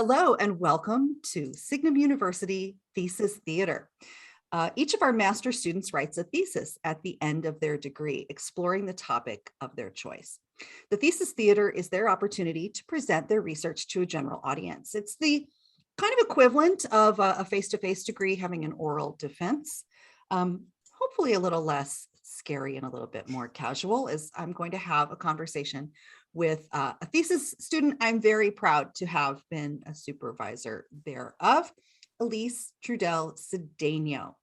Hello and welcome to Signum University Thesis Theater. Each of our master students writes a thesis at the end of their degree, exploring the topic of their choice. The Thesis Theater is their opportunity to present their research to a general audience. It's the kind of equivalent of a face-to-face degree having an oral defense, hopefully a little less scary and a little bit more casual, as I'm going to have a conversation with a thesis student I'm very proud to have been a supervisor thereof, Elise Trudel Cedeño.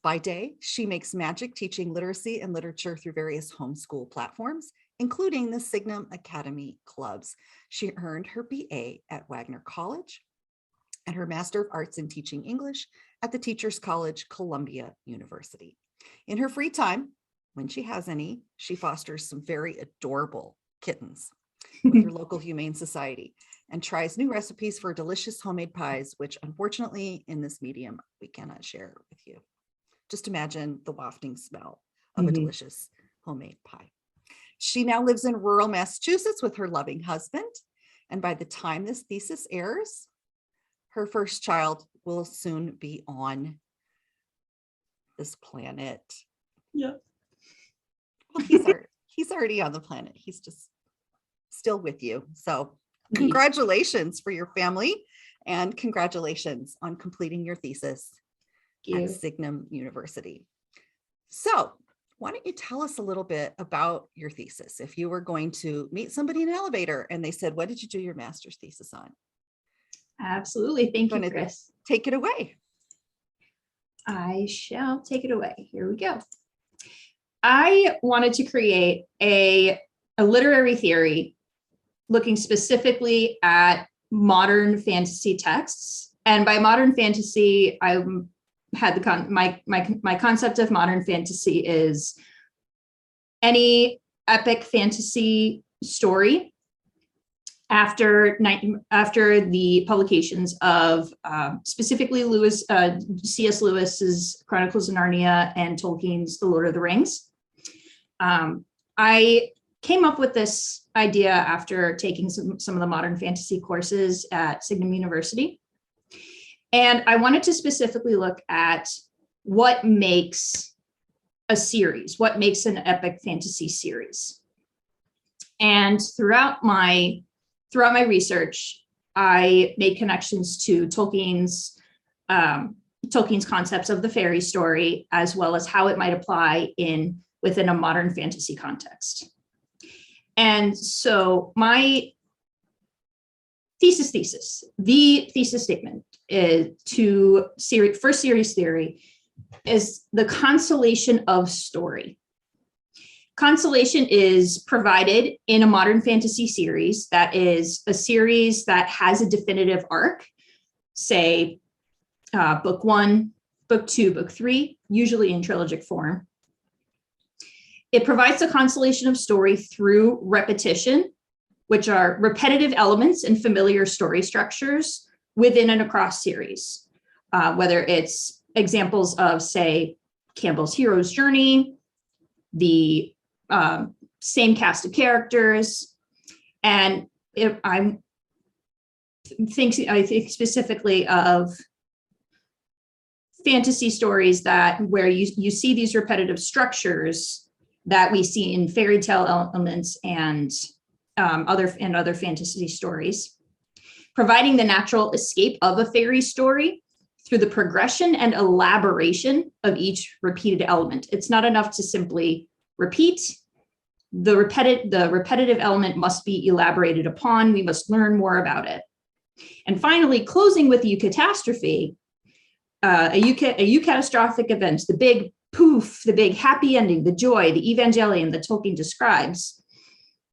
By day, she makes magic teaching literacy and literature through various homeschool platforms, including the Signum Academy clubs. She earned her BA at Wagner College and her Master of Arts in Teaching English at the Teachers College, Columbia University. In her free time, when she has any, she fosters some very adorable kittens with her local humane society and tries new recipes for delicious homemade pies, which unfortunately in this medium we cannot share with you. Just imagine the wafting smell of a delicious homemade pie. She now lives in rural Massachusetts with her loving husband, and by the time this thesis airs, her first child will soon be on this planet. Yeah. Well, he's already on the planet. He's just still with you. So congratulations for your family and congratulations on completing your thesis at Signum University. So why don't you tell us a little bit about your thesis? If you were going to meet somebody in an elevator and they said, what did you do your master's thesis on? Absolutely. Thank you, Kris. Take it away. I shall take it away. Here we go. I wanted to create a literary theory looking specifically at modern fantasy texts. And by modern fantasy, I had my concept of modern fantasy is any epic fantasy story after the publications of specifically C.S. Lewis's Chronicles of Narnia and Tolkien's The Lord of the Rings. I came up with this idea after taking some of the modern fantasy courses at Signum University. And I wanted to specifically look at what makes a series, what makes an epic fantasy series. And throughout my research, I made connections to Tolkien's concepts of the fairy story, as well as how it might apply within a modern fantasy context. And so my the thesis statement is for series theory is the constellation of story. Constellation is provided in a modern fantasy series that is a series that has a definitive arc, say book 1, book 2, book 3, usually in trilogic form. It provides a constellation of story through repetition, which are repetitive elements and familiar story structures within and across series, whether it's examples of, say, Campbell's Hero's Journey, the same cast of characters, and I think specifically of fantasy stories where you see these repetitive structures that we see in fairy tale elements and other fantasy stories, providing the natural escape of a fairy story through the progression and elaboration of each repeated element. It's not enough to simply repeat. The repetitive element must be elaborated upon. We must learn more about it. And finally, closing with Eucatastrophe, a Eucatastrophic event, the big poof, the big happy ending, the joy, the evangelion that Tolkien describes,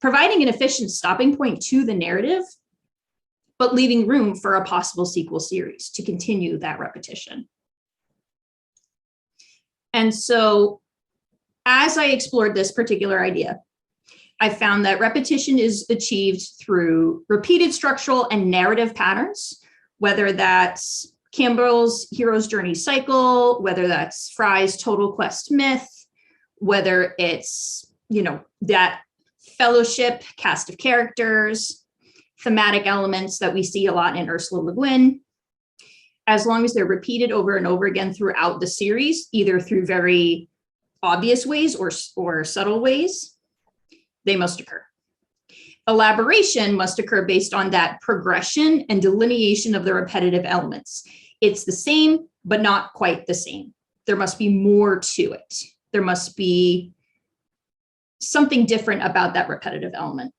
providing an efficient stopping point to the narrative, but leaving room for a possible sequel series to continue that repetition. And so as I explored this particular idea, I found that repetition is achieved through repeated structural and narrative patterns, whether that's Campbell's Hero's Journey cycle, whether that's Fry's Total Quest myth, whether it's, that fellowship cast of characters, thematic elements that we see a lot in Ursula Le Guin, as long as they're repeated over and over again throughout the series, either through very obvious ways or subtle ways, they must occur. Elaboration must occur based on that progression and delineation of the repetitive elements. It's the same, but not quite the same. There must be more to it. There must be something different about that repetitive element.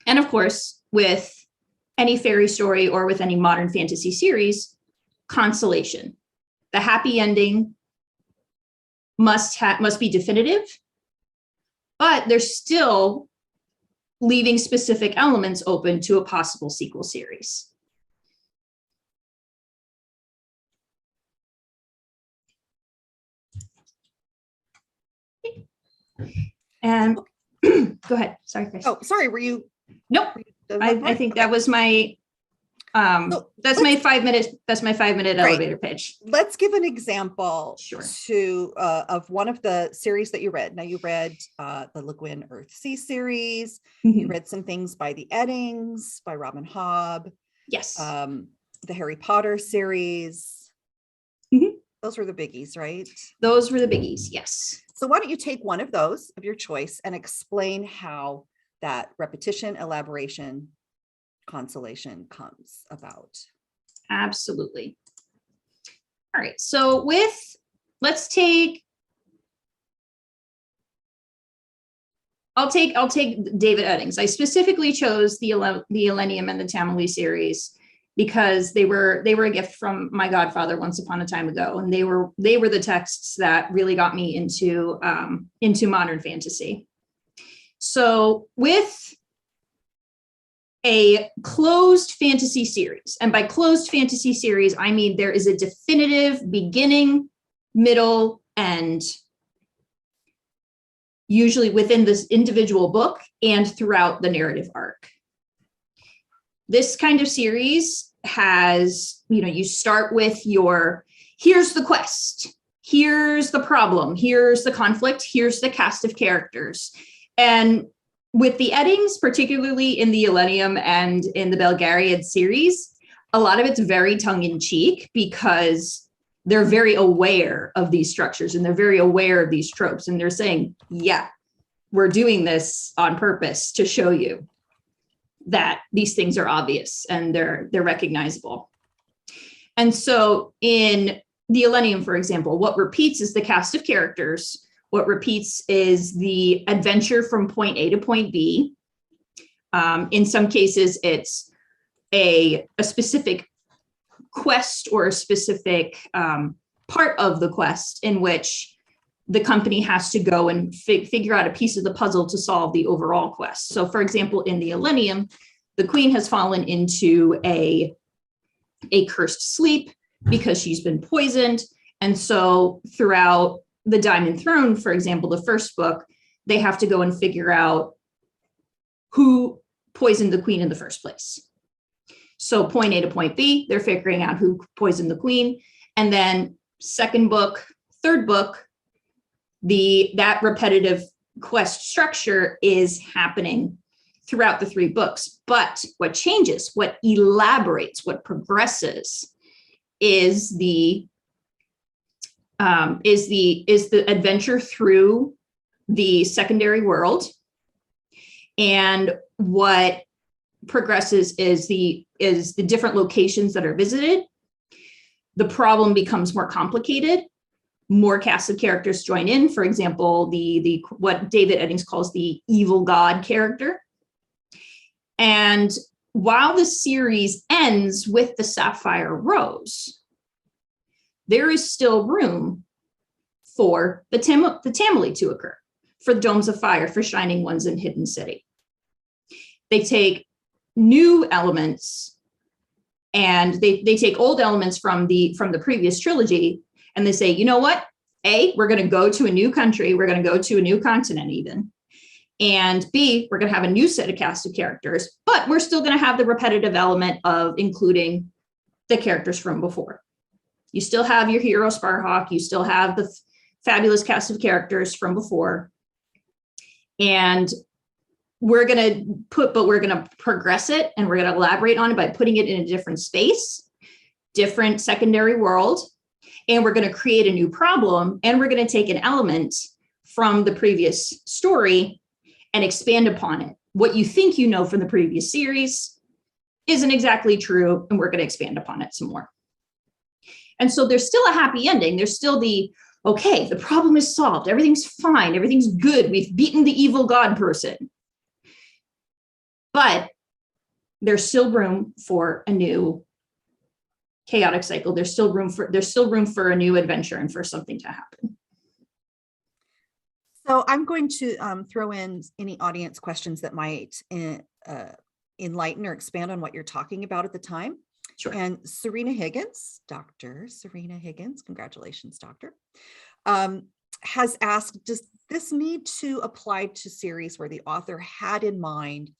And of course, with any fairy story or with any modern fantasy series, consolation. The happy ending must be definitive, but there's still leaving specific elements open to a possible sequel series. And go ahead. Sorry, Kris. Oh, sorry. Were you? Nope. I think that was my that's my 5 minute. That's my 5 minute elevator pitch. Let's give an example Sure. of one of the series that you read. Now you read the Le Guin Earthsea series. Mm-hmm. You read some things by the Eddings, by Robin Hobb. Yes. The Harry Potter series. Mm-hmm. Those were the biggies, right? Those were the biggies. Yes. So why don't you take one of those of your choice and explain how that repetition, elaboration, consolation comes about? Absolutely. All right. So I'll take David Eddings. I specifically chose the Elenium and the Tammany series because they were a gift from my godfather once upon a time ago, and they were the texts that really got me into modern fantasy. So with a closed fantasy series, and by closed fantasy series, I mean there is a definitive beginning, middle, end, usually within this individual book and throughout the narrative arc. This kind of series has, you start with here's the quest, here's the problem, here's the conflict, here's the cast of characters. And with the Eddings, particularly in the Elenium and in the Belgariad series, a lot of it's very tongue-in-cheek because they're very aware of these structures and they're very aware of these tropes. And they're saying, yeah, we're doing this on purpose to show you that these things are obvious and they're recognizable. And so in the Elenium, for example, what repeats is the cast of characters. What repeats is the adventure from point A to point B. In some cases, it's a specific quest or a specific part of the quest in which the company has to go and figure out a piece of the puzzle to solve the overall quest. So for example, in the Elenium, the queen has fallen into a cursed sleep because she's been poisoned. And so throughout the Diamond Throne, for example, the first book, they have to go and figure out who poisoned the queen in the first place. So point A to point B, they're figuring out who poisoned the queen. And then second book, third book, that repetitive quest structure is happening throughout the three books. But what changes, what elaborates, what progresses is the adventure through the secondary world. And what progresses is the different locations that are visited. The problem becomes more complicated. More casts of characters join in. For example, the what David Eddings calls the evil god character. And while the series ends with the Sapphire Rose, there is still room for the Tammany to occur, for Domes of Fire, for Shining Ones and Hidden City. They take new elements and they take old elements from the previous trilogy, and they say, you know what? We're going to go to a new country. We're going to go to a new continent even. And B, we're going to have a new set of cast of characters, but we're still going to have the repetitive element of including the characters from before. You still have your hero Sparhawk. You still have the fabulous cast of characters from before. And we're going to progress it, and we're going to elaborate on it by putting it in a different space, different secondary world, and we're going to create a new problem, and we're going to take an element from the previous story and expand upon it. What you think you know from the previous series isn't exactly true, and we're going to expand upon it some more. And so there's still a happy ending. There's still okay, the problem is solved. Everything's fine. Everything's good. We've beaten the evil god person. But there's still room for a new chaotic cycle. There's still room for a new adventure and for something to happen. So I'm going to throw in any audience questions that might enlighten or expand on what you're talking about at the time. Sure. And Serena Higgins, Dr. Serena Higgins, congratulations, doctor, has asked, does this need to apply to series where the author had in mind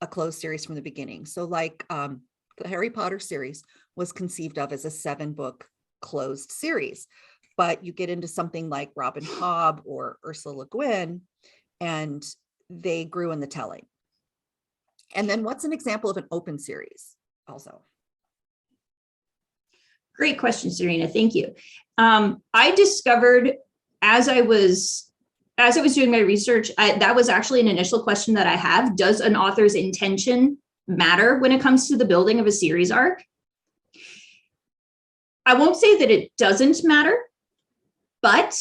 a closed series from the beginning? So like the Harry Potter series was conceived of as a 7-book closed series, but you get into something like Robin Hobb or Ursula Le Guin, and they grew in the telling. And then what's an example of an open series also? Great question, Serena. Thank you. I discovered as I was doing my research, that was actually an initial question that I have. Does an author's intention matter when it comes to the building of a series arc? I won't say that it doesn't matter, but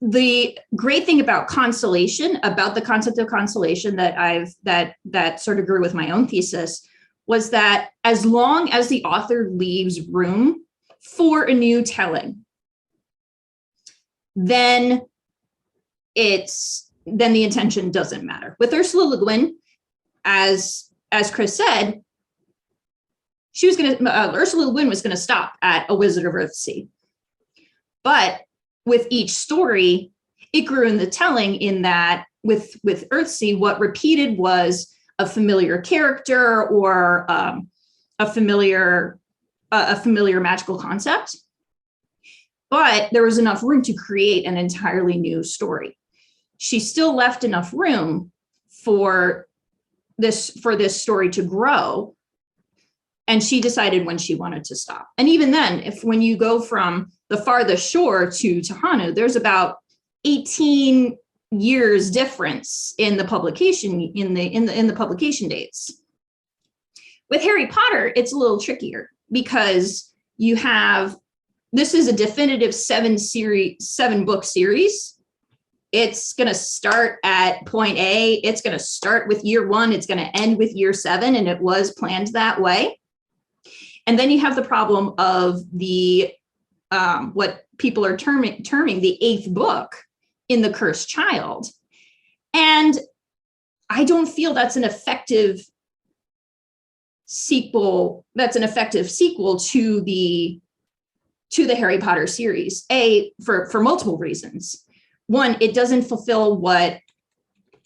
the great thing about constellation, about the concept of constellation that sort of grew with my own thesis, was that as long as the author leaves room for a new telling, then the intention doesn't matter. With Ursula Le Guin, as Kris said, Ursula Le Guin was gonna stop at A Wizard of Earthsea. But with each story, it grew in the telling, in that with Earthsea, what repeated was a familiar character or a familiar magical concept, but there was enough room to create an entirely new story. She still left enough room for this story to grow, and she decided when she wanted to stop. And even then, when you go from the farthest shore to Tahanu, there's about 18 years difference in the publication in the publication dates. With Harry Potter, it's a little trickier because this is a definitive 7-book series. It's going to start at point A. It's going to start with year 1. It's going to end with year 7, and it was planned that way. And then you have the problem of the what people are terming the 8th book in The Cursed Child. And I don't feel that's an effective sequel. That's an effective sequel to the Harry Potter series, for multiple reasons. One, it doesn't fulfill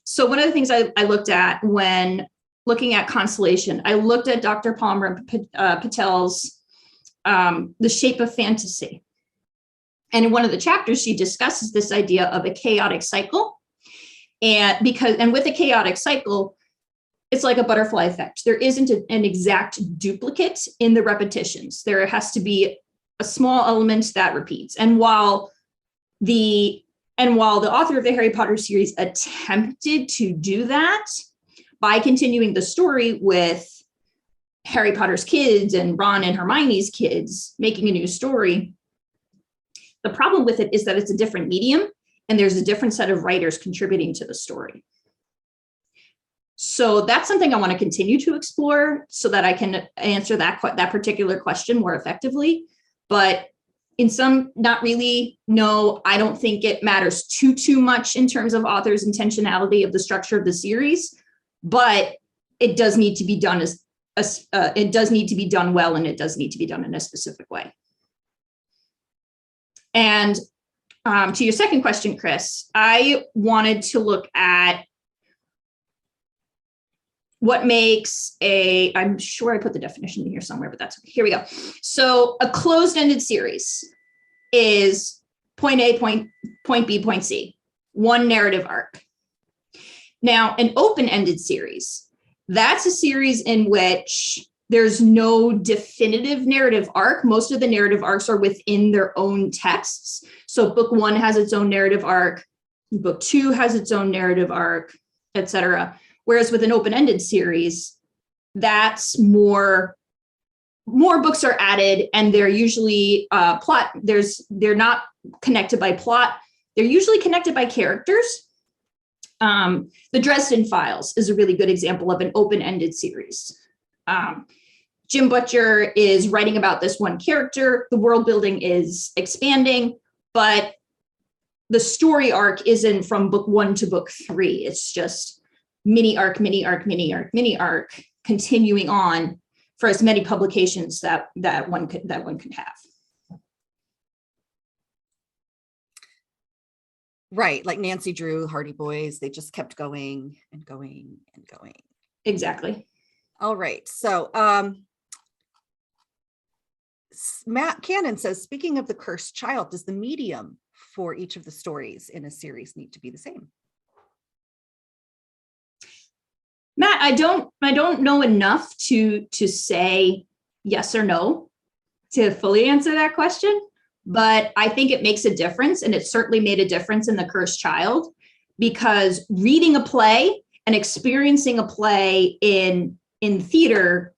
so one of the things I looked at when looking at Constellation, I looked at Dr. Palmer Patel's The Shape of Fantasy. And in one of the chapters, she discusses this idea of a chaotic cycle. And with a chaotic cycle, it's like a butterfly effect. There isn't an exact duplicate in the repetitions. There has to be a small element that repeats. And while the author of the Harry Potter series attempted to do that by continuing the story with Harry Potter's kids and Ron and Hermione's kids, making a new story, the problem with it is that it's a different medium, and there's a different set of writers contributing to the story. So that's something I want to continue to explore so that I can answer that particular question more effectively. But in some, not really, no, I don't think it matters too much in terms of author's intentionality of the structure of the series, but it does need to be done it does need to be done well, and it does need to be done in a specific way. And to your second question, Kris, I wanted to look at what makes I'm sure I put the definition in here somewhere, but that's okay. Here we go. So a closed-ended series is point A, point B, point C, one narrative arc. Now, an open-ended series, that's a series in which there's no definitive narrative arc. Most of the narrative arcs are within their own texts. So book 1 has its own narrative arc, book 2 has its own narrative arc, etc. Whereas with an open-ended series, that's more books are added, and they're usually they're not connected by plot. They're usually connected by characters. The Dresden Files is a really good example of an open-ended series. Jim Butcher is writing about this one character. The world building is expanding, but the story arc isn't from book 1 to book 3. It's just mini arc, mini arc, mini arc, mini arc, continuing on for as many publications that one can have. Right, like Nancy Drew, Hardy Boys, they just kept going and going and going. Exactly. All right, so Matt Cannon says, speaking of the cursed child, does the medium for each of the stories in a series need to be the same? Matt, I don't know enough to say yes or no to fully answer that question, but I think it makes a difference, and it certainly made a difference in The Cursed Child, because reading a play and experiencing a play in theater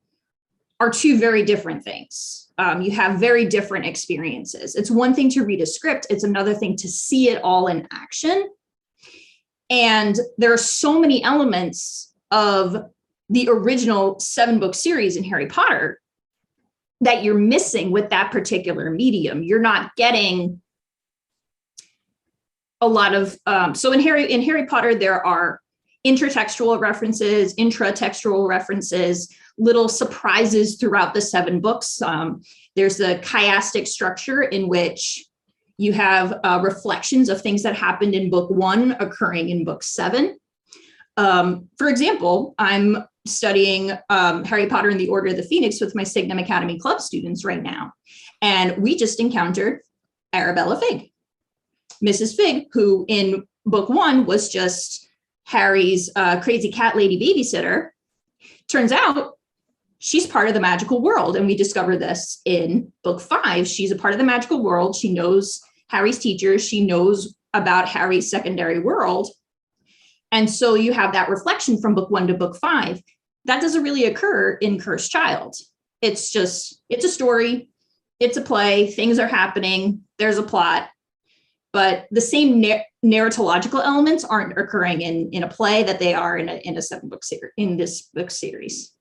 are two very different things. You have very different experiences. It's one thing to read a script, it's another thing to see it all in action. And there are so many elements of the original 7-book series in Harry Potter that you're missing with that particular medium. You're not getting a lot of, so in Harry Potter, there are intertextual references, intratextual references, little surprises throughout the 7 books. There's a chiastic structure in which you have reflections of things that happened in book 1 occurring in book 7. For example, I'm studying Harry Potter and the Order of the Phoenix with my Signum Academy Club students right now. And we just encountered Arabella Figg, Mrs. Figg, who in book 1 was just Harry's crazy cat lady babysitter. Turns out she's part of the magical world. And we discover this in book 5. She's a part of the magical world. She knows Harry's teachers. She knows about Harry's secondary world. And so you have that reflection from book 1 to book 5. That doesn't really occur in Cursed Child. It's a story, it's a play, things are happening, there's a plot, but the same narratological elements aren't occurring in a play that they are in a 7-book series, in this book series.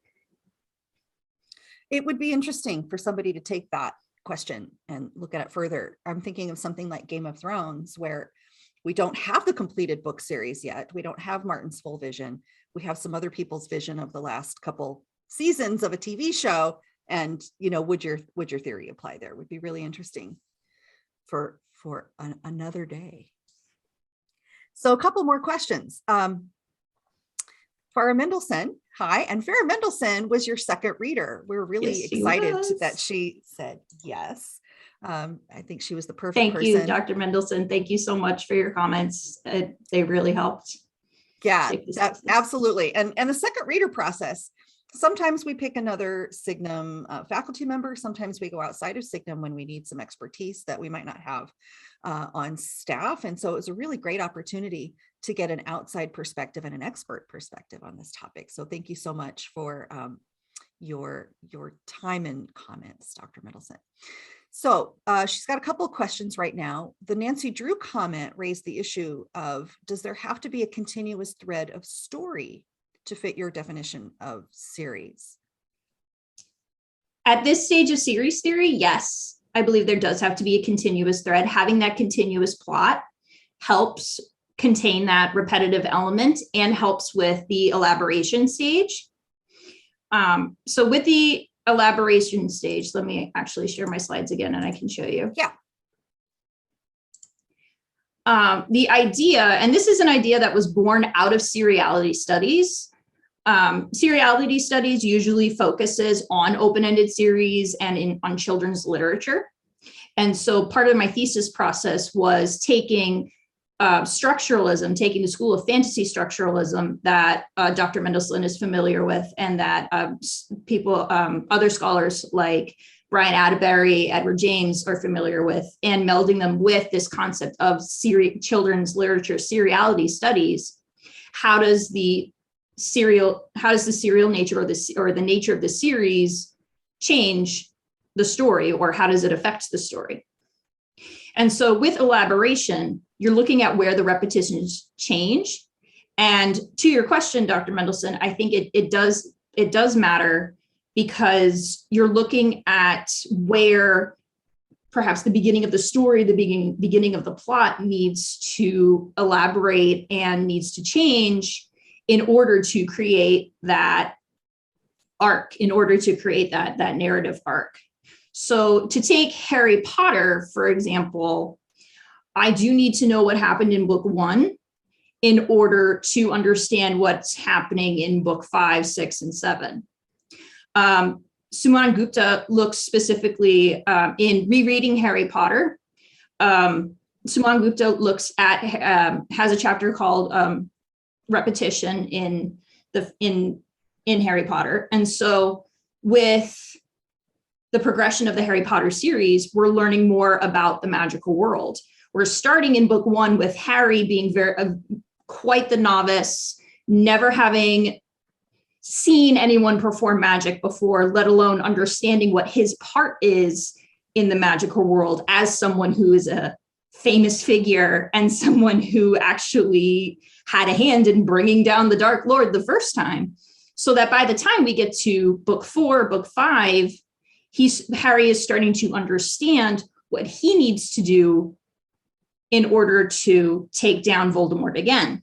It would be interesting for somebody to take that question and look at it further. I'm thinking of something like Game of Thrones, where we don't have the completed book series yet. We don't have Martin's full vision. We have some other people's vision of the last couple seasons of a TV show. And, would your theory apply there? Would be really interesting for another day. So a couple more questions. Farah Mendelson, hi. And Farah Mendelson was your second reader. We're really excited that she said yes. I think she was the perfect person. Thank you, Dr. Mendelson. Thank you so much for your comments. They really helped. Yeah, absolutely. And the second reader process, sometimes we pick another Signum faculty member. Sometimes we go outside of Signum when we need some expertise that we might not have on staff. And so it was a really great opportunity to get an outside perspective and an expert perspective on this topic. So thank you so much for your time and comments, Dr. Mendelson. So she's got a couple of questions right now. The Nancy Drew comment raised the issue of, does there have to be a continuous thread of story to fit your definition of series? At this stage of series theory, yes, I believe there does have to be a continuous thread. Having that continuous plot helps contain that repetitive element and helps with the elaboration stage. So with the elaboration stage, let me actually share my slides again and I can show you. Yeah. The idea, and this is an idea that was born out of seriality studies. Seriality studies usually focuses on open-ended series and on children's literature. And so part of my thesis process was taking structuralism, taking the school of fantasy structuralism that Dr. Mendelsohn is familiar with, and that other scholars like Brian Atterbury, Edward James are familiar with, and melding them with this concept of children's literature seriality studies. How does the serial nature or the nature of the series change the story, or how does it affect the story? And so with elaboration, you're looking at where the repetitions change. And to your question, Dr. Mendelsohn, I think it does matter, because you're looking at where perhaps the beginning of the story, the beginning of the plot needs to elaborate and needs to change in order to create that arc, in order to create that narrative arc. So to take Harry Potter, for example, I do need to know what happened in book 1 in order to understand what's happening in book 5, 6, and 7. Suman Gupta looks specifically in rereading Harry Potter. Suman Gupta looks at has a chapter called repetition in Harry Potter, and so with the progression of the Harry Potter series, we're learning more about the magical world. We're starting in book 1 with Harry being quite the novice, never having seen anyone perform magic before, let alone understanding what his part is in the magical world as someone who is a famous figure and someone who actually had a hand in bringing down the Dark Lord the first time. So that by the time we get to book 4, book 5, Harry is starting to understand what he needs to do in order to take down Voldemort again.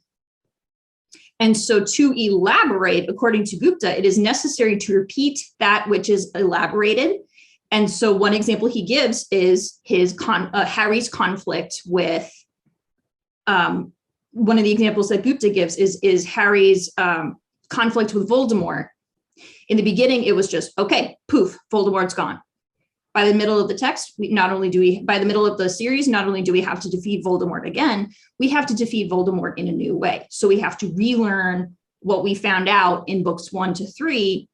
And so to elaborate, according to Gupta, it is necessary to repeat that which is elaborated. And so one example he gives is Harry's conflict with, one of the examples that Gupta gives is Harry's conflict with Voldemort. In the beginning, it was just, okay, poof, Voldemort's gone. By the middle of the text, by the middle of the series, not only do we have to defeat Voldemort again, we have to defeat Voldemort in a new way. So we have to relearn what we found out in books 1 to 3,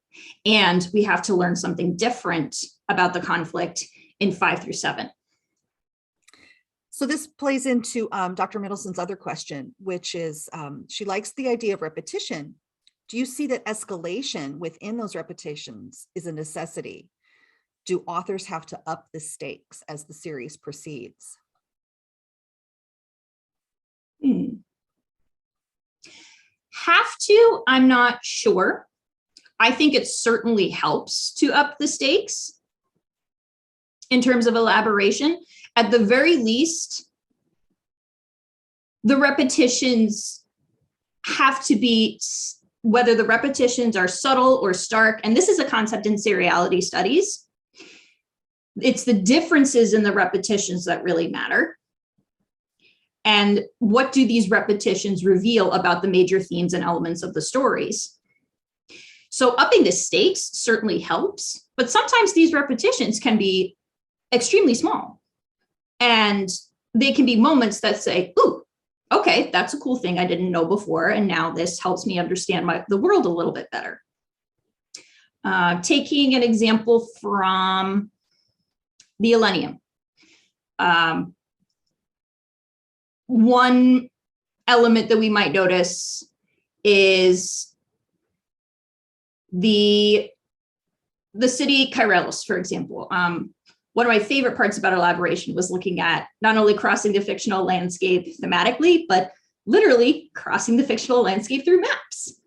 and we have to learn something different about the conflict in 5 through 7. So this plays into Dr. Middleton's other question, which is she likes the idea of repetition. Do you see that escalation within those repetitions is a necessity? Do authors have to up the stakes as the series proceeds? Have to, I'm not sure. I think it certainly helps to up the stakes in terms of elaboration. At the very least, the repetitions have to be, whether the repetitions are subtle or stark, and this is a concept in seriality studies. It's the differences in the repetitions that really matter. And what do these repetitions reveal about the major themes and elements of the stories? So upping the stakes certainly helps, but sometimes these repetitions can be extremely small. And they can be moments that say, ooh, okay, that's a cool thing I didn't know before, and now this helps me understand the world a little bit better. Taking an example from the Millennium. One element that we might notice is the city Kairelos, for example. One of my favorite parts about elaboration was looking at not only crossing the fictional landscape thematically, but literally crossing the fictional landscape through maps.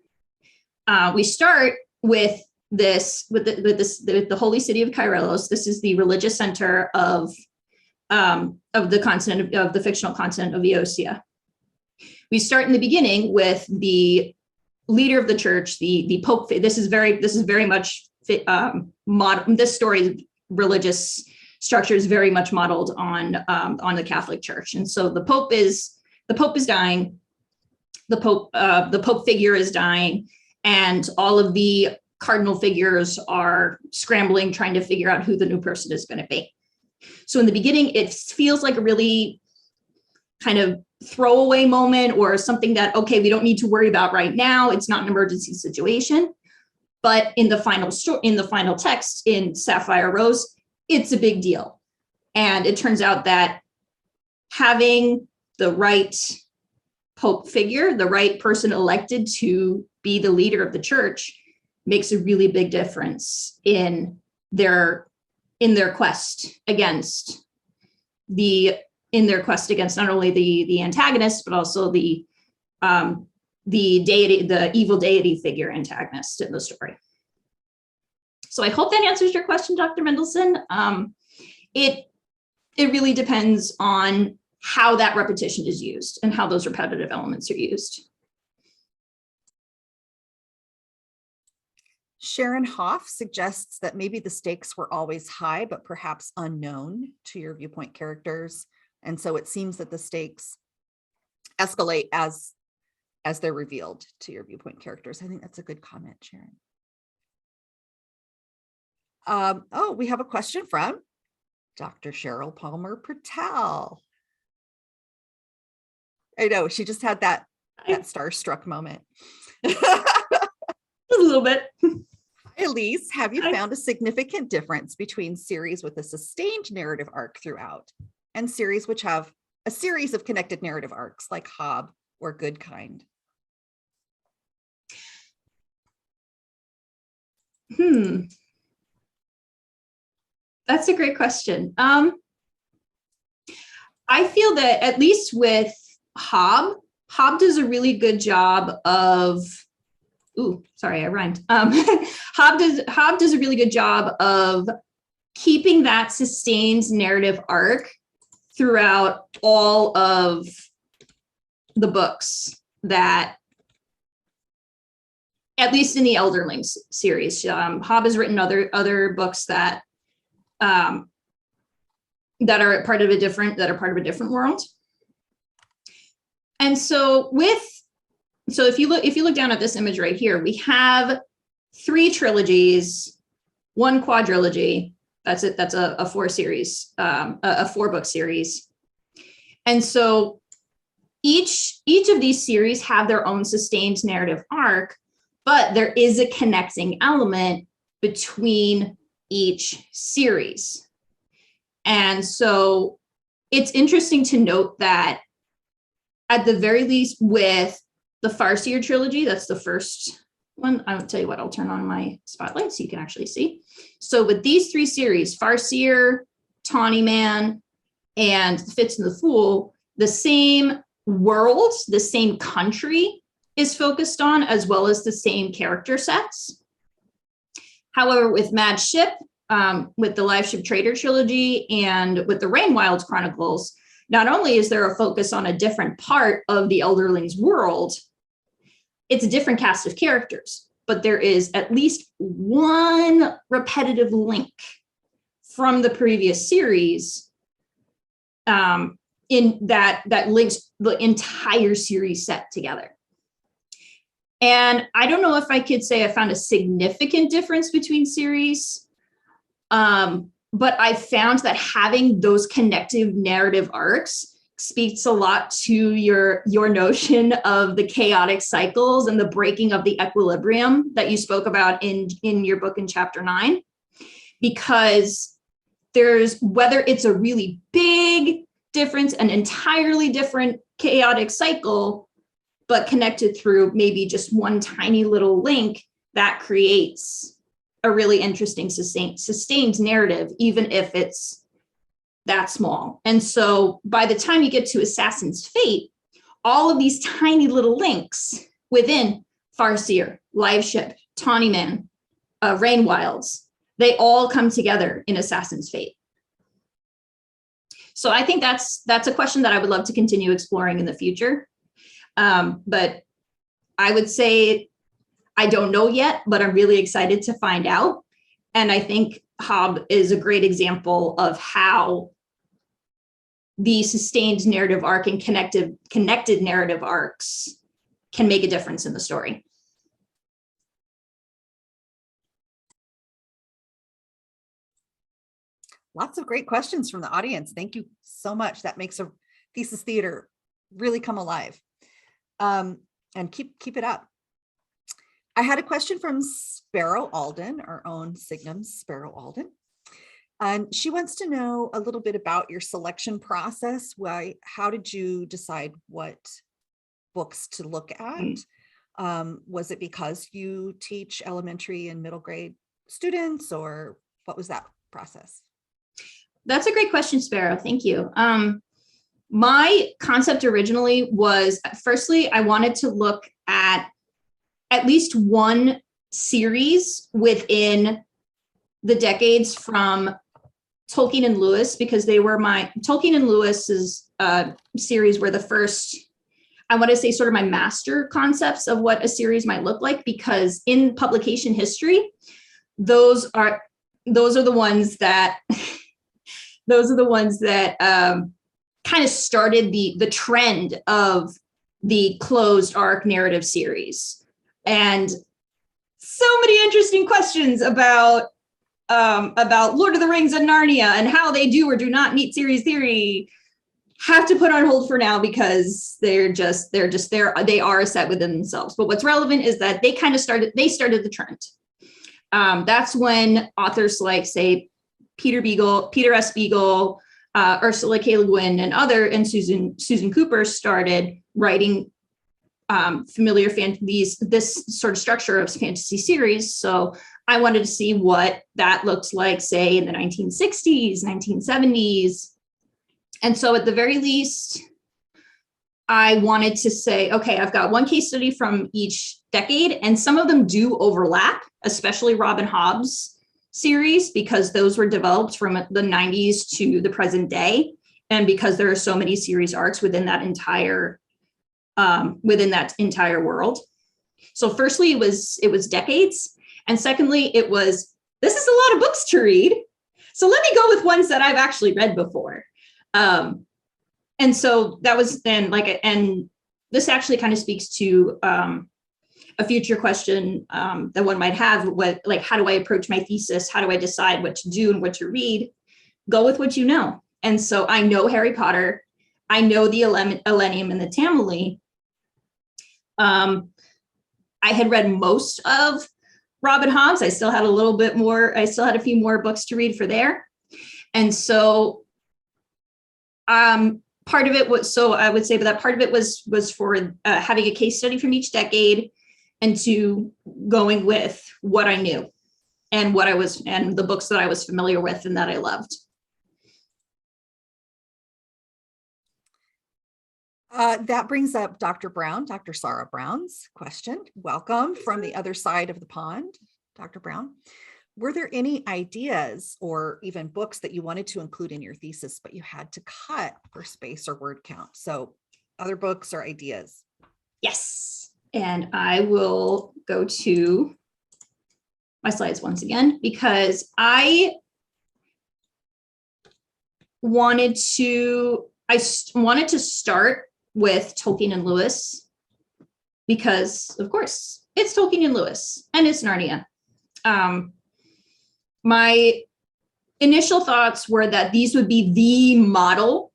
We start with the holy city of Kairelos. This is the religious center of the continent of the fictional continent of Eosia. We start in the beginning with the leader of the church, the Pope. This is very much this story's religious structure is very much modeled on the Catholic Church, and so the Pope is dying. The Pope figure is dying, and all of the cardinal figures are scrambling, trying to figure out who the new person is going to be. So in the beginning, it feels like a really kind of throwaway moment or something that, okay, we don't need to worry about right now. It's not an emergency situation. But in the final text in Sapphire Rose, it's a big deal. And it turns out that having the right Pope figure, the right person elected to be the leader of the church, makes a really big difference in their quest against not only the antagonist, but also the deity, the evil deity figure antagonist in the story. So I hope that answers your question, Dr. Mendelson. It really depends on how that repetition is used and how those repetitive elements are used. Sharon Hoff suggests that maybe the stakes were always high, but perhaps unknown to your viewpoint characters. And so it seems that the stakes escalate as they're revealed to your viewpoint characters. I think that's a good comment, Sharon. Oh, we have a question from Dr. Cheryl Palmer Patel. I know, she just had that starstruck moment. A little bit. Elise, have you found a significant difference between series with a sustained narrative arc throughout and series which have a series of connected narrative arcs like Hob or Good Kind? That's a great question. I feel that at least with Hob does a really good job of, sorry, I rhymed. Hob does a really good job of keeping that sustained narrative arc throughout all of the books that, at least in the Elderlings series. Hob has written other books that are part of a different world. And so if you look down at this image right here, we have 3 trilogies, 1 quadrilogy. That's it. That's a 4-book series. And so each of these series have their own sustained narrative arc, but there is a connecting element between each series. And so it's interesting to note that at the very least with the Farseer trilogy, that's the first one. I'll tell you what, I'll turn on my spotlight so you can actually see. So with these 3 series, Farseer, Tawny Man, and The Fitz and the Fool, the same world, the same country is focused on, as well as the same character sets. However, with Mad Ship, with the Live Ship Trader trilogy, and with the Rainwild Chronicles, not only is there a focus on a different part of the Elderlings world, it's a different cast of characters, but there is at least one repetitive link from the previous series in that links the entire series set together. And I don't know if I could say I found a significant difference between series, but I found that having those connective narrative arcs speaks a lot to your notion of the chaotic cycles and the breaking of the equilibrium that you spoke about in your book in chapter 9, because there's, whether it's a really big difference, an entirely different chaotic cycle, but connected through maybe just one tiny little link, that creates a really interesting sustained narrative, even if it's that small. And so by the time you get to Assassin's Fate, all of these tiny little links within Farseer, Live Ship, Tawny Man, Rainwilds, they all come together in Assassin's Fate. So I think that's a question that I would love to continue exploring in the future. But I would say I don't know yet, but I'm really excited to find out. And I think Hob is a great example of how the sustained narrative arc and connected narrative arcs can make a difference in the story. Lots of great questions from the audience. Thank you so much. That makes a Thesis Theater really come alive. And keep it up. I had a question from Sparrow Alden, our own Signum Sparrow Alden. And she wants to know a little bit about your selection process. How did you decide what books to look at? Was it because you teach elementary and middle grade students, or what was that process? That's a great question, Sparrow. Thank you. My concept originally was, firstly, I wanted to look at least one series within the decades from Tolkien and Lewis, because they were Tolkien and Lewis's series were the first, I want to say, sort of my master concepts of what a series might look like, because in publication history, those are the ones that kind of started the trend of the closed arc narrative series. And so many interesting questions about Lord of the Rings and Narnia and how they do or do not meet series theory have to put on hold for now, because they are a set within themselves. But what's relevant is that they started the trend. That's when authors like, say, Peter S. Beagle, Ursula K. Le Guin, and Susan Cooper started writing this sort of structure of fantasy series. So I wanted to see what that looked like, say, in the 1960s, 1970s. And so at the very least, I wanted to say, okay, I've got one case study from each decade, and some of them do overlap, especially Robin Hobb's series, because those were developed from the 90s to the present day. And because there are so many series arcs within that entire world. So firstly, it was decades. And secondly, this is a lot of books to read. So let me go with ones that I've actually read before. And so that was then and this actually kind of speaks to a future question that one might have, how do I approach my thesis? How do I decide what to do and what to read? Go with what you know. And so I know Harry Potter. I know the Elenium and the Tamily. I had read most of Robin Hobb's. I still had a little bit more. I still had a few more books to read for there. And so part of it was, so I would say that part of it was for having a case study from each decade, and to going with what I knew and and the books that I was familiar with and that I loved. That brings up Dr. Sarah Brown's question. Welcome from the other side of the pond, Dr. Brown. Were there any ideas or even books that you wanted to include in your thesis, but you had to cut for space or word count? So other books or ideas? Yes. And I will go to my slides once again, because I wanted to start with Tolkien and Lewis, because of course it's Tolkien and Lewis and it's Narnia. My initial thoughts were that these would be the model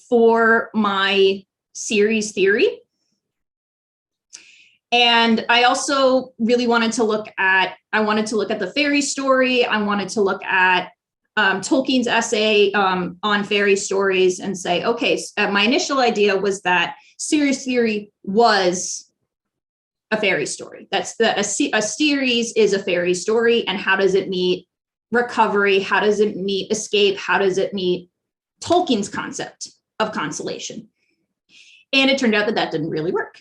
for my series theory. And I also really wanted to look at the fairy story. I wanted to look at Tolkien's essay on fairy stories and say, okay, my initial idea was that series theory was a fairy story. That's a series is a fairy story. And how does it meet recovery? How does it meet escape? How does it meet Tolkien's concept of consolation? And it turned out that didn't really work.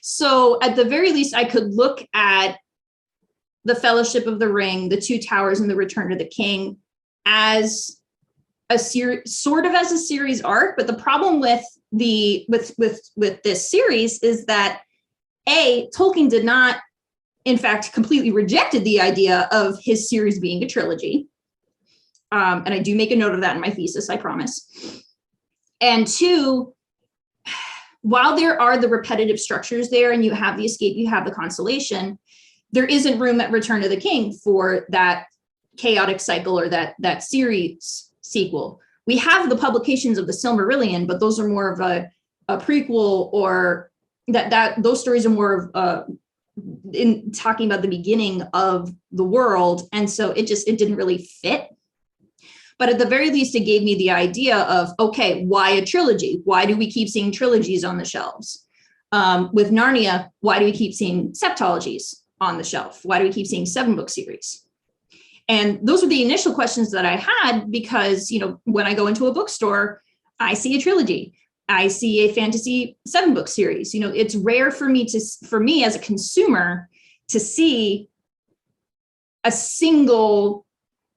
So at the very least, I could look at the Fellowship of the Ring, the Two Towers, and the Return of the King as a series, sort of as a series arc. But the problem with this series is that Tolkien did not, in fact, completely rejected the idea of his series being a trilogy. And I do make a note of that in my thesis, I promise. And two, while there are the repetitive structures there and you have the escape, you have the consolation, there isn't room at Return of the King for that chaotic cycle or that series sequel. we have the publications of the Silmarillion, but those are more of a prequel, or that those stories are more of in talking about the beginning of the world. And so it didn't really fit. But at the very least, it gave me the idea of, okay, why a trilogy? Why do we keep seeing trilogies on the shelves? With Narnia, why do we keep seeing septologies on the shelf? Why do we keep seeing 7-book series? And those were the initial questions that I had, because, you know, when I go into a bookstore, I see a trilogy. I see a fantasy 7-book series. You know, it's rare for me as a consumer to see a single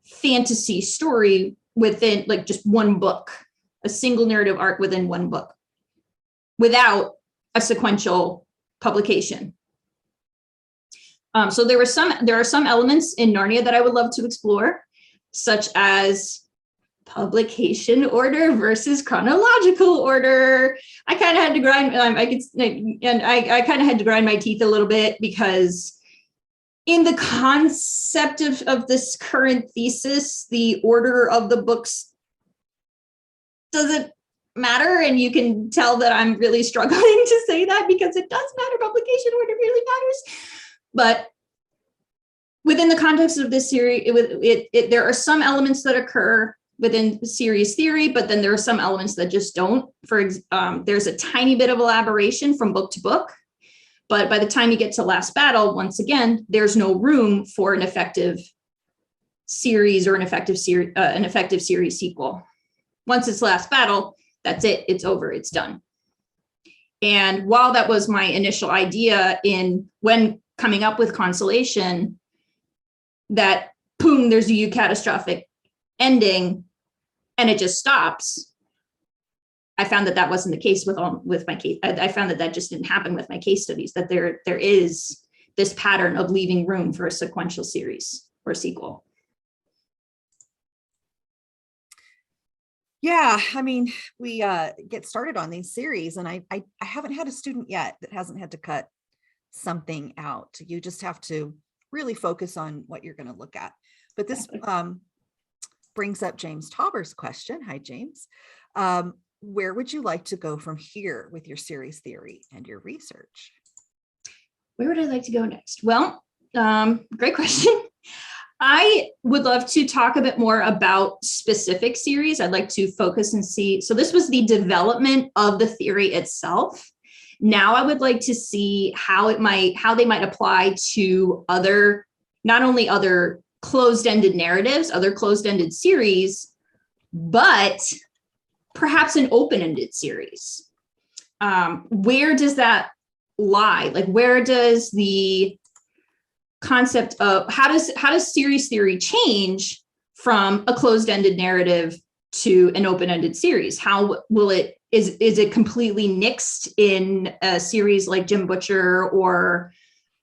fantasy story within like just one book, a single narrative arc within one book, without a sequential publication. So there are some elements in Narnia that I would love to explore, such as publication order versus chronological order. I kind of had to grind. I kind of had to grind my teeth a little bit, because in the concept of this current thesis, the order of the books doesn't matter. And you can tell that I'm really struggling to say that, because it does matter. Publication order really matters. But within the context of this series, there are some elements that occur within series theory, but then there are some elements that just don't. There's a tiny bit of elaboration from book to book, but by the time you get to Last Battle, once again, there's no room for an effective series or an effective series sequel. Once it's Last Battle, that's it. It's over. It's done. And while that was my initial idea when coming up with Consolation, that boom, there's a Eucatastrophic ending and it just stops, I found that wasn't the case with my case. I found that just didn't happen with my case studies, that there is this pattern of leaving room for a sequential series or sequel. Yeah, I mean, we get started on these series, and I haven't had a student yet that hasn't had to cut something out. You just have to really focus on what you're going to look at. But this brings up James Tauber's question. Hi, James. Where would you like to go from here with your series theory and your research? Where would I like to go next? Well, great question. I would love to talk a bit more about specific series. I'd like to focus and see. So this was the development of the theory itself. Now I would like to see how they might apply to not only other closed-ended narratives, other closed-ended series, but perhaps an open-ended series. Where does that lie? Like, where does the concept of how does series theory change from a closed-ended narrative to an open-ended series? How will it is it completely nixed in a series like Jim Butcher, or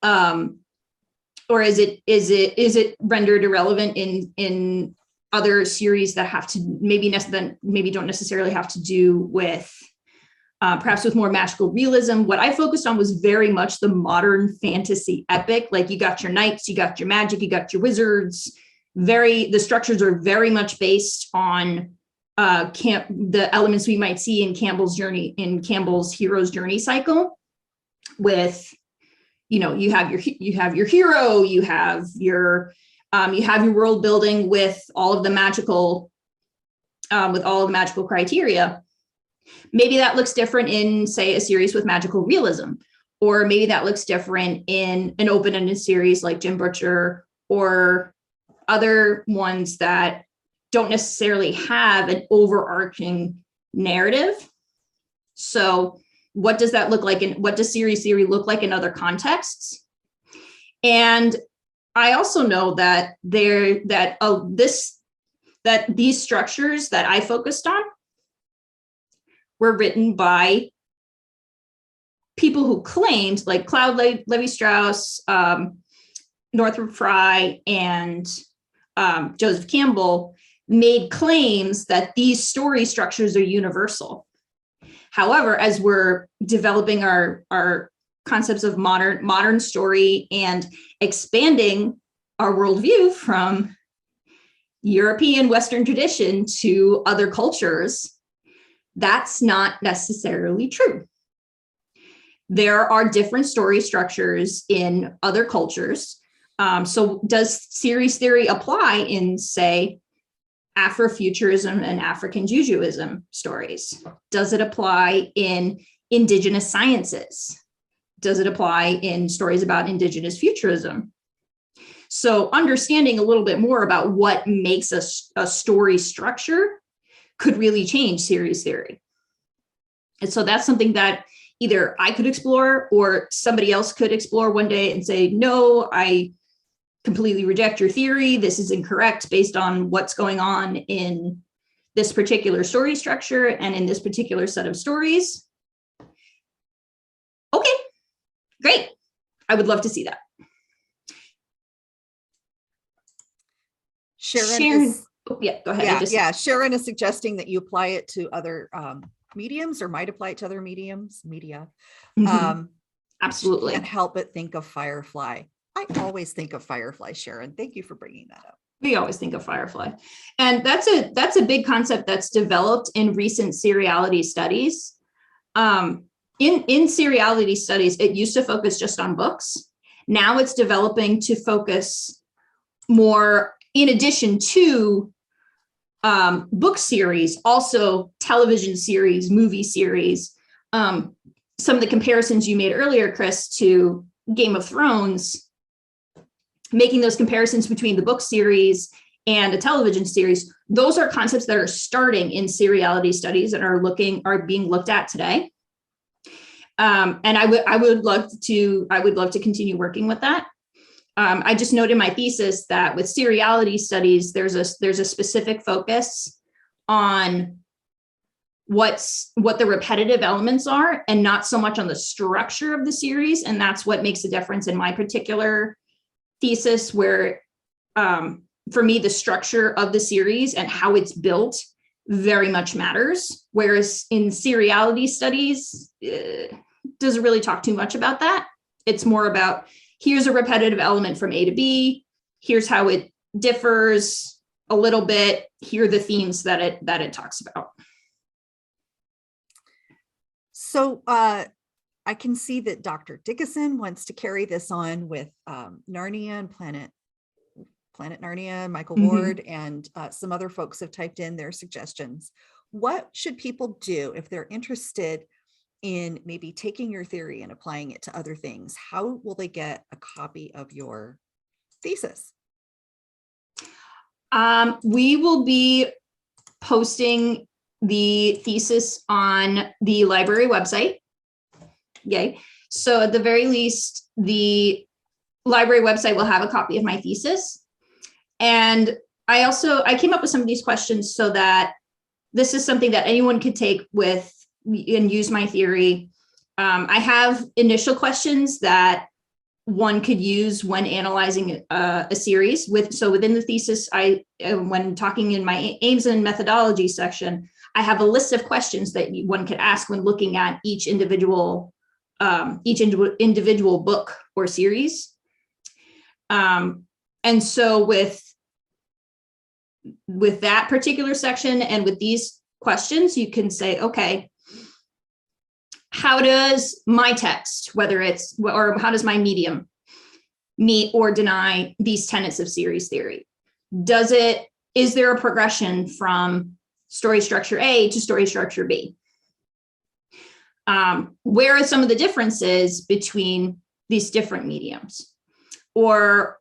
is it rendered irrelevant in other series that have to maybe don't necessarily have to do with perhaps with more magical realism? What I focused on was very much the modern fantasy epic. Like, you got your knights, you got your magic, you got your wizards. The structures are very much based on the elements we might see in Campbell's hero's journey cycle. With, you have your hero, you have your world building with all of the magical criteria. Maybe that looks different in, say, a series with magical realism, or maybe that looks different in an open-ended series like Jim Butcher, or other ones that don't necessarily have an overarching narrative. So what does that look like, and what does series theory look like in other contexts? And I also know that these structures that I focused on were written by people who claimed, like Claude Levi-Strauss, Northrop Frye, and Joseph Campbell, made claims that these story structures are universal. However, as we're developing our concepts of modern story and expanding our worldview from, European Western tradition to other cultures, that's not necessarily true. There are different story structures in other cultures. So does series theory apply in, say, Afrofuturism and African Judaism stories? Does it apply in indigenous sciences? Does it apply in stories about indigenous futurism? So understanding a little bit more about what makes a story structure could really change series theory. And so that's something that either I could explore or somebody else could explore one day and say, no, I completely reject your theory. This is incorrect based on what's going on in this particular story structure and in this particular set of stories. Okay, great. I would love to see that. Sharon oh, yeah, go ahead. Sharon is suggesting that you apply it to other mediums, or might apply it to other media. Absolutely. Can't help but think of Firefly. I always think of Firefly, Sharon. Thank you for bringing that up. We always think of Firefly. And that's a big concept that's developed in recent seriality studies. In seriality studies, it used to focus just on books. Now it's developing to focus more, in addition to book series, also television series, movie series. Some of the comparisons you made earlier, Kris, to Game of Thrones, making those comparisons between the book series and a television series, those are concepts that are starting in seriality studies and are being looked at today. And I would love to continue working with that. I just noted in my thesis that with seriality studies, there's a specific focus on what the repetitive elements are and not so much on the structure of the series. And that's what makes a difference in my particular thesis, where for me, the structure of the series and how it's built very much matters. Whereas in seriality studies, doesn't really talk too much about that. It's more about, here's a repetitive element from A to B. Here's how it differs a little bit. Here are the themes that it talks about. So I can see that Dr. Dickinson wants to carry this on with Narnia and Planet Narnia, Michael Ward, and some other folks have typed in their suggestions. What should people do if they're interested in maybe taking your theory and applying it to other things? How will they get a copy of your thesis? We will be posting the thesis on the library website. Yay. So at the very least, the library website will have a copy of my thesis. And I came up with some of these questions so that this is something that anyone could take with and use my theory. I have initial questions that one could use when analyzing a series. So within the thesis, when talking in my aims and methodology section, I have a list of questions that one could ask when looking at each individual book or series. And so with that particular section and with these questions, you can say, okay, how does my text, or how does my medium meet or deny these tenets of series theory? Is there a progression from story structure A to story structure B? Where are some of the differences between these different mediums? Or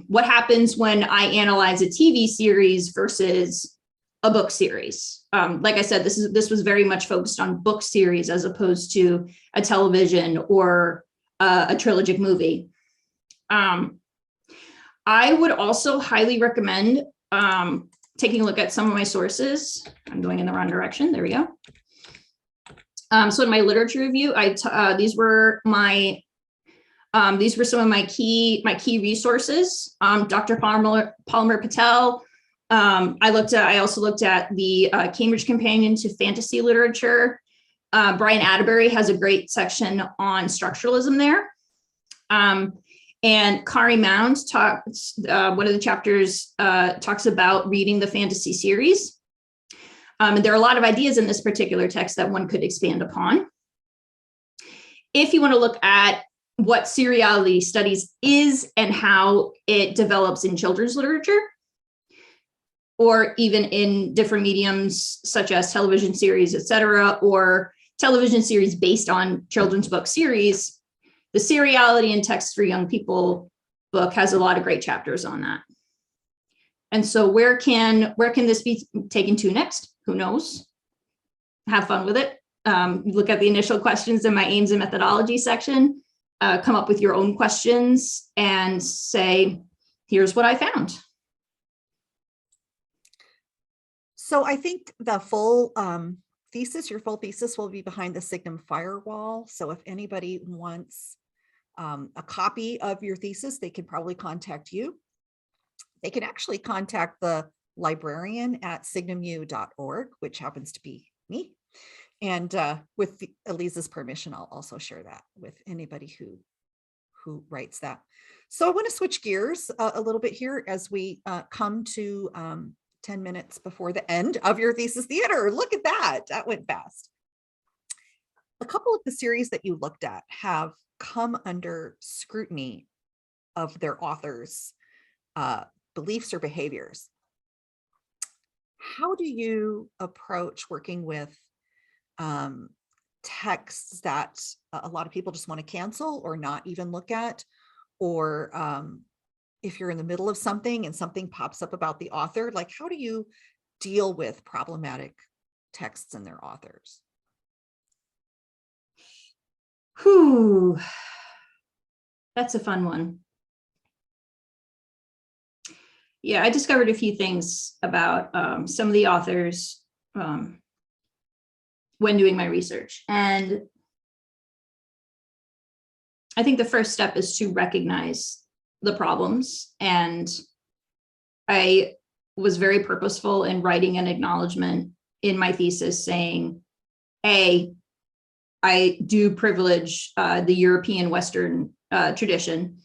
what happens when I analyze a TV series versus a book series? Like I said, this was very much focused on book series as opposed to a television or a trilogic movie. I would also highly recommend taking a look at some of my sources. I'm going in the wrong direction. There we go. So in my literature review, these were some of my key resources. Dr. Palmer Patel. I also looked at the Cambridge Companion to Fantasy Literature. Brian Atterbury has a great section on structuralism there. And Kari Mound talks, one of the chapters talks about reading the fantasy series. And there are a lot of ideas in this particular text that one could expand upon. If you want to look at what seriality studies is and how it develops in children's literature, or even in different mediums such as television series, et cetera, or television series based on children's book series, the Seriality and Text for Young People book has a lot of great chapters on that. And so where can this be taken to next? Who knows? Have fun with it. Look at the initial questions in my aims and methodology section, come up with your own questions and say, here's what I found. So I think the full thesis, your full thesis will be behind the Signum firewall. So if anybody wants a copy of your thesis, they can probably contact you. They can actually contact the librarian at signumu.org, which happens to be me. And with Elise's permission, I'll also share that with anybody who writes that. So I want to switch gears a little bit here as we come to 10 minutes before the end of your Thesis Theater. Look at that. That went fast. A couple of the series that you looked at have come under scrutiny of their authors' beliefs or behaviors. How do you approach working with texts that a lot of people just want to cancel or not even look at? Or if you're in the middle of something and something pops up about the author, like how do you deal with problematic texts and their authors? Whew, that's a fun one. Yeah, I discovered a few things about some of the authors when doing my research. And I think the first step is to recognize the problems. And I was very purposeful in writing an acknowledgement in my thesis saying, A, I do privilege the European Western tradition.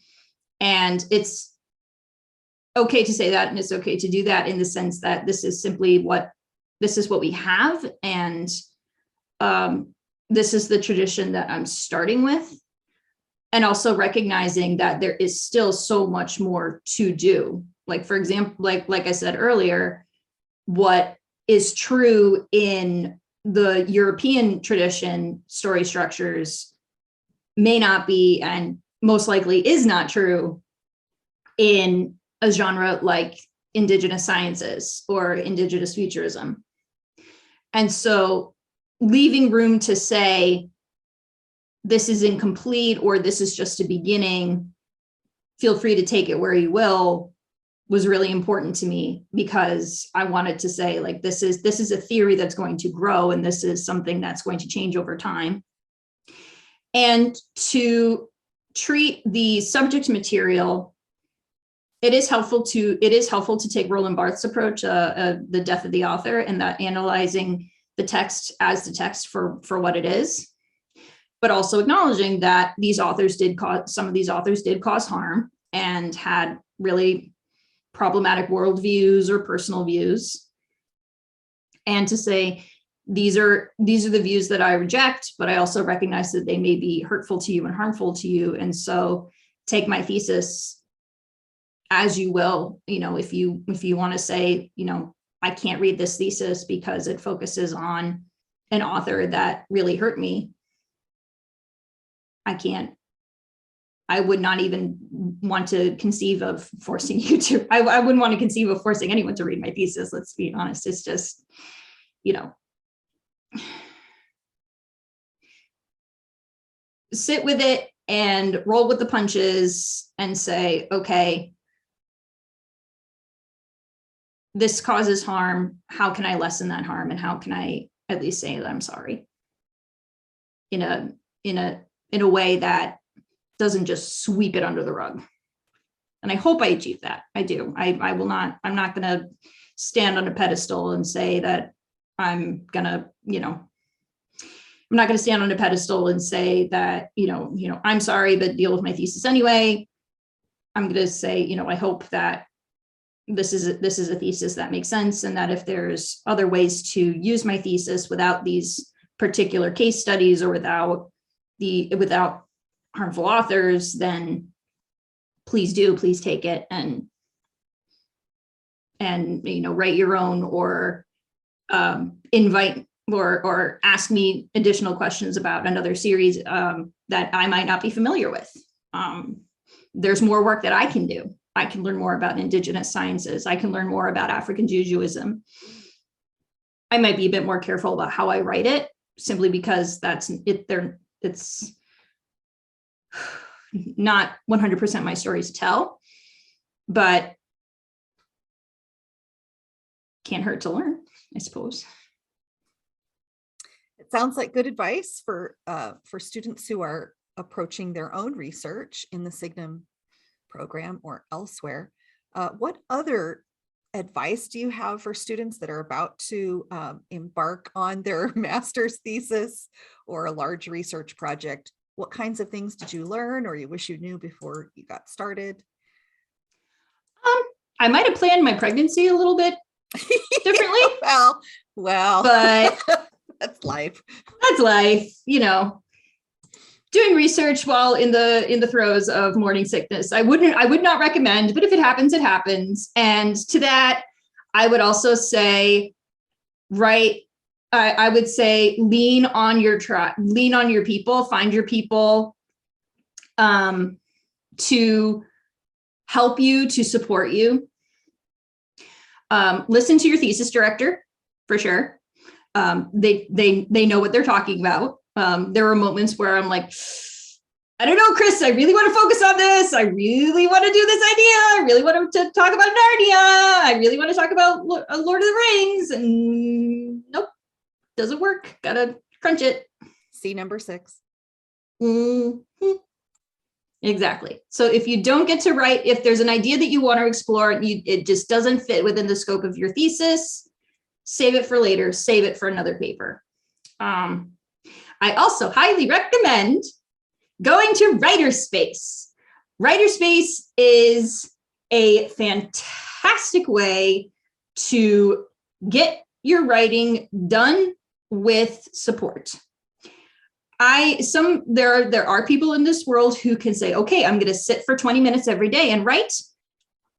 And it's okay to say that, and it's okay to do that in the sense that this is simply what we have. And this is the tradition that I'm starting with. And also recognizing that there is still so much more to do. Like, for example, like I said earlier, what is true in the European tradition story structures may not be, and most likely is not true in a genre like Indigenous sciences or Indigenous futurism. And so leaving room to say, this is incomplete, or this is just a beginning, feel free to take it where you will, was really important to me, because I wanted to say, like, this is a theory that's going to grow, and this is something that's going to change over time. And to treat the subject material, it is helpful to take Roland Barthes' approach, the death of the author, and that analyzing the text as the text for what it is, but also acknowledging that some of these authors did cause harm and had really problematic worldviews or personal views. And to say, these are the views that I reject, but I also recognize that they may be hurtful to you and harmful to you. And so take my thesis as you will. If you want to say, I can't read this thesis because it focuses on an author that really hurt me, I would not even want to conceive of forcing you to, I wouldn't want to conceive of forcing anyone to read my thesis. Let's be honest. It's just, sit with it and roll with the punches and say, okay, this causes harm. How can I lessen that harm? And how can I at least say that I'm sorry in a way that doesn't just sweep it under the rug? And I hope I achieve that. I do. I'm not going to stand on a pedestal and say that I'm not going to stand on a pedestal and say that, I'm sorry, but deal with my thesis anyway. I'm going to say, you know, I hope that this is a thesis that makes sense, and that if there's other ways to use my thesis without these particular case studies or without harmful authors, then please take it and you know, write your own, or invite or ask me additional questions about another series that I might not be familiar with. There's more work that I can do. I can learn more about indigenous sciences. I can learn more about African Judaism. I might be a bit more careful about how I write it, simply because it's not 100% my story to tell, but can't hurt to learn, I suppose. It sounds like good advice for students who are approaching their own research in the Signum program or elsewhere. What other advice do you have for students that are about to embark on their master's thesis or a large research project? What kinds of things did you learn, or you wish you knew before you got started? I might have planned my pregnancy a little bit differently. well, but that's life. That's life, you know. Doing research while in the throes of morning sickness, I would not recommend, but if it happens, it happens. And to that, I would also say, I would say lean on your people, find your people to help you, to support you. Listen to your thesis director, for sure. They know what they're talking about. There were moments where I'm like, I don't know, Kris, I really want to focus on this. I really want to do this idea. I really want to talk about Narnia. I really want to talk about Lord of the Rings. And nope, doesn't work. Gotta crunch it. See number 6. Mm-hmm. Exactly. So if you don't get to write, if there's an idea that you want to explore, it just doesn't fit within the scope of your thesis, save it for later, save it for another paper. I also highly recommend going to Writerspace. Writerspace is a fantastic way to get your writing done with support. There are people in this world who can say, okay, I'm going to sit for 20 minutes every day and write.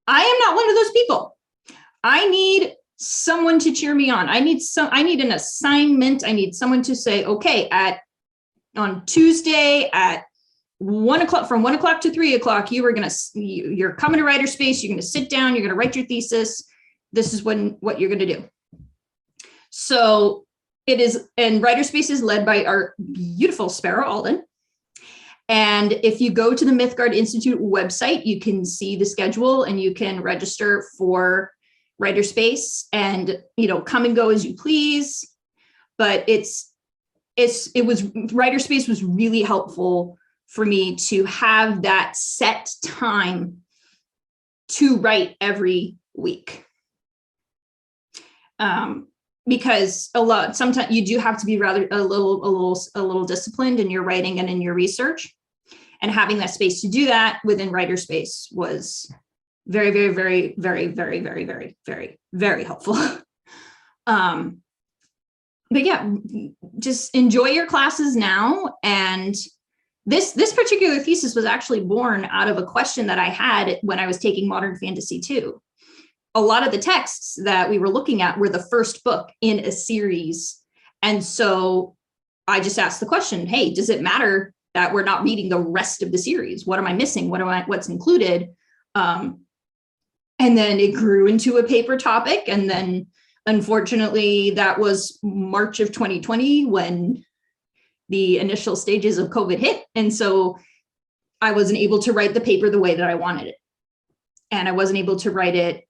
I am not one of those people. I need someone to cheer me on. I need an assignment. I need someone to say, okay, on Tuesday at 1 o'clock, from 1 o'clock to 3 o'clock, you're coming to Writerspace. You're going to sit down. You're going to write your thesis. This is what you're going to do. So it is, and Writerspace is led by our beautiful Sparrow Alden. And if you go to the Mythgard Institute website, you can see the schedule and you can register for Writerspace and, come and go as you please. But Writerspace was really helpful for me to have that set time to write every week. Because sometimes you do have to be rather a little disciplined in your writing and in your research, and having that space to do that within Writerspace was very, very, very, very, very, very, very, very, very helpful. But yeah, just enjoy your classes now. And this particular thesis was actually born out of a question that I had when I was taking Modern Fantasy 2. A lot of the texts that we were looking at were the first book in a series. And so I just asked the question, hey, does it matter that we're not reading the rest of the series? What am I missing? What's included? And then it grew into a paper topic. And then unfortunately, that was March of 2020 when the initial stages of COVID hit. And so I wasn't able to write the paper the way that I wanted it. And I wasn't able to write it.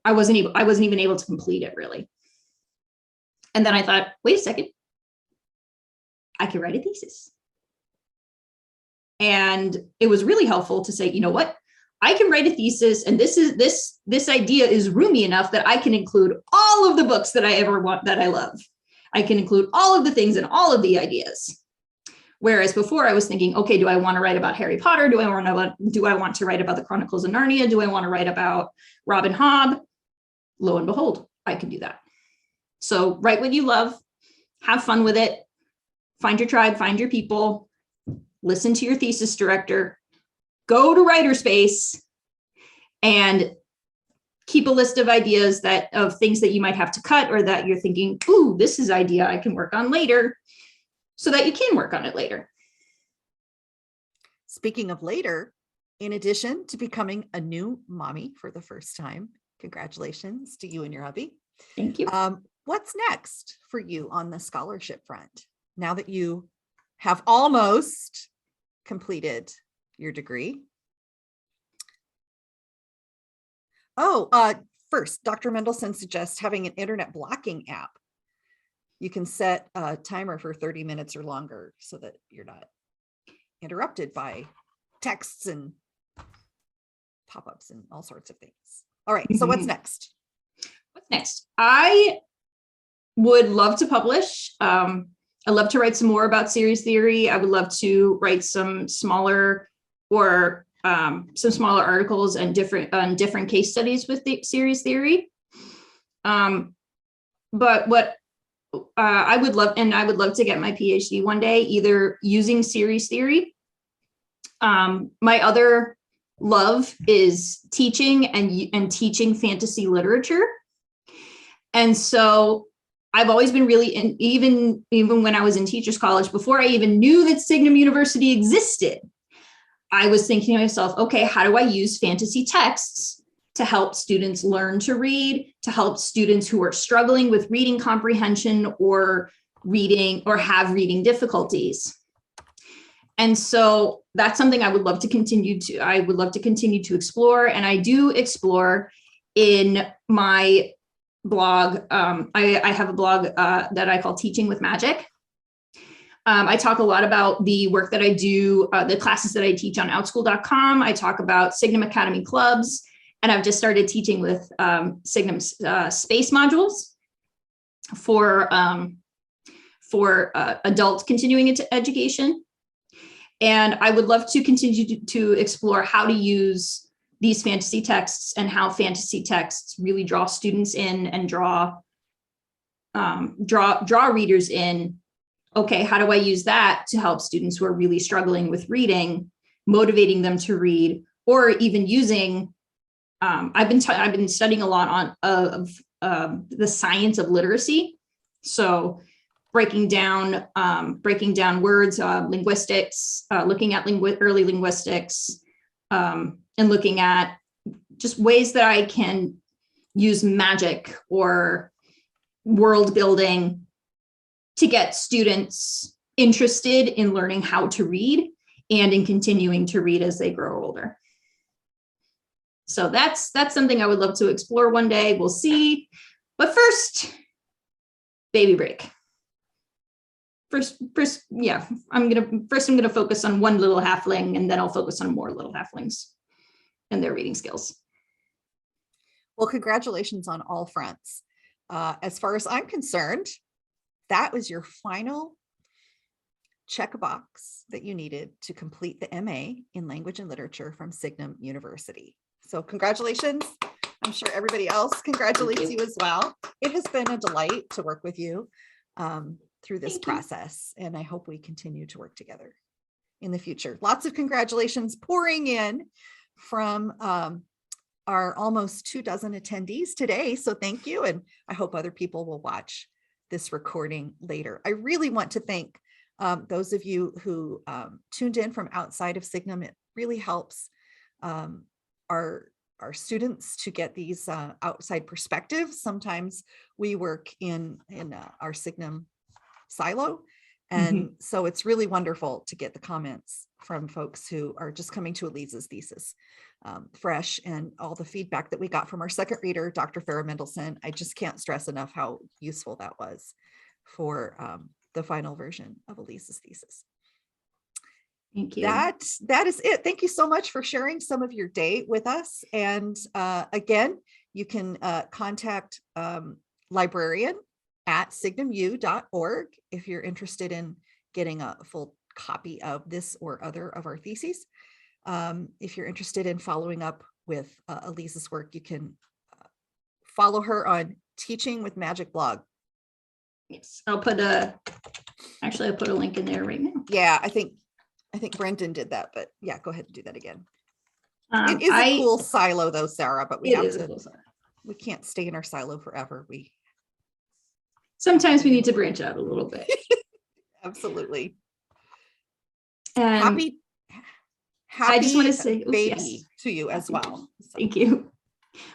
I wasn't even able to complete it, really. And then I thought, wait a second, I can write a thesis. And it was really helpful to say, you know what, I can write a thesis, and this idea is roomy enough that I can include all of the books that I ever want, that I love. I can include all of the things and all of the ideas. Whereas before I was thinking, okay, do I want to write about Harry Potter? Do I want to write about the Chronicles of Narnia? Do I want to write about Robin Hobb? Lo and behold, I can do that. So write what you love, have fun with it, find your tribe, find your people, listen to your thesis director, go to writer space, and keep a list of ideas of things that you might have to cut, or that you're thinking, ooh, this is idea I can work on later, so that you can work on it later. Speaking of later, in addition to becoming a new mommy for the first time, congratulations to you and your hubby. Thank you. What's next for you on the scholarship front, now that you have almost completed your degree? First, Dr. Mendelsohn suggests having an internet blocking app. You can set a timer for 30 minutes or longer so that you're not interrupted by texts and pop-ups and all sorts of things. All right, so what's next? What's next? I would love to publish. I love to write some more about series theory. I would love to write some smaller articles and different case studies with the series theory. But what I would love to get my PhD one day, either using series theory. My other love is teaching and teaching fantasy literature. And so I've always been really, even when I was in Teachers College, before I even knew that Signum University existed, I was thinking to myself, okay, how do I use fantasy texts to help students learn to read, to help students who are struggling with reading comprehension or have reading difficulties? And so that's something I would love to continue to explore. And I do explore in my blog. I have a blog that I call Teaching with Magic. I talk a lot about the work that I do, the classes that I teach on outschool.com. I talk about Signum Academy clubs, and I've just started teaching with Signum's space modules for adult continuing education. And I would love to continue to explore how to use these fantasy texts and how fantasy texts really draw students in and draw readers in. Okay, how do I use that to help students who are really struggling with reading, motivating them to read, or even using, I've been studying a lot on the science of literacy. So breaking down words, linguistics, looking at early linguistics, and looking at just ways that I can use magic or world building to get students interested in learning how to read and in continuing to read as they grow older. So that's something I would love to explore one day. We'll see. But first, baby break. First, I'm gonna focus on one little halfling, and then I'll focus on more little halflings and their reading skills. Well, congratulations on all fronts. As far as I'm concerned, that was your final checkbox that you needed to complete the MA in Language and Literature from Signum University. So congratulations. I'm sure everybody else congratulates you as well. It has been a delight to work with you through this process, and I hope we continue to work together in the future. Lots of congratulations pouring in from our almost 24 attendees today. So thank you. And I hope other people will watch this recording later. I really want to thank those of you who tuned in from outside of Signum. It really helps our students to get these outside perspectives. Sometimes we work in our Signum silo. And so it's really wonderful to get the comments from folks who are just coming to Elise's thesis fresh, and all the feedback that we got from our second reader, Dr. Farah Mendelsohn. I just can't stress enough how useful that was for the final version of Elise's thesis. Thank you. That is it. Thank you so much for sharing some of your day with us. And again, you can contact librarian at signumu.org if you're interested in getting a full copy of this or other of our theses. If you're interested in following up with Elise's work, you can follow her on Teaching with Magic blog. Yes, I'll put actually I'll put a link in there right now. Yeah, I think Brendan did that, but yeah, go ahead and do that again. It is a cool silo though, Sarah, but we can't stay in our silo forever. Sometimes we need to branch out a little bit. Absolutely. And happy I just want to say baby to you as well. So. Thank you.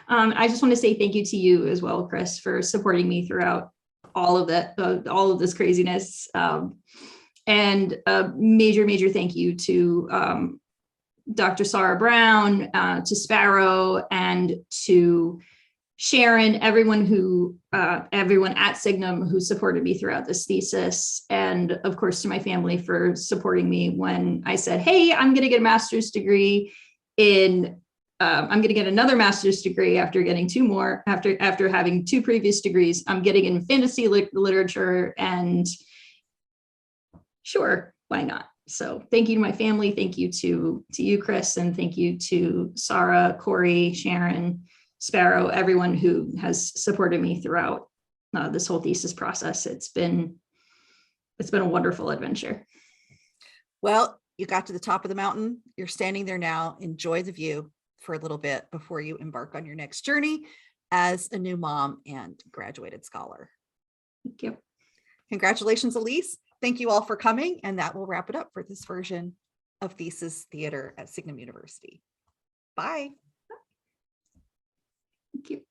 I just want to say thank you to you as well, Kris, for supporting me throughout all of that, all of this craziness. And a major thank you to Dr. Sarah Brown, to Sparrow, and to Sharon, everyone at Signum who supported me throughout this thesis, and of course to my family for supporting me when I said, hey, I'm going to get a master's degree in, I'm going to get another master's degree after getting two more, after having two previous degrees. I'm getting in fantasy literature, and sure, why not? So thank you to my family. Thank you to you, Kris, and thank you to Sarah, Corey, Sharon, Sparrow, everyone who has supported me throughout this whole thesis process. It's been a wonderful adventure. Well, you got to the top of the mountain. You're standing there now. Enjoy the view for a little bit before you embark on your next journey as a new mom and graduated scholar. Thank you. Congratulations, Elise. Thank you all for coming. And that will wrap it up for this version of Thesis Theater at Signum University. Bye. Thank you.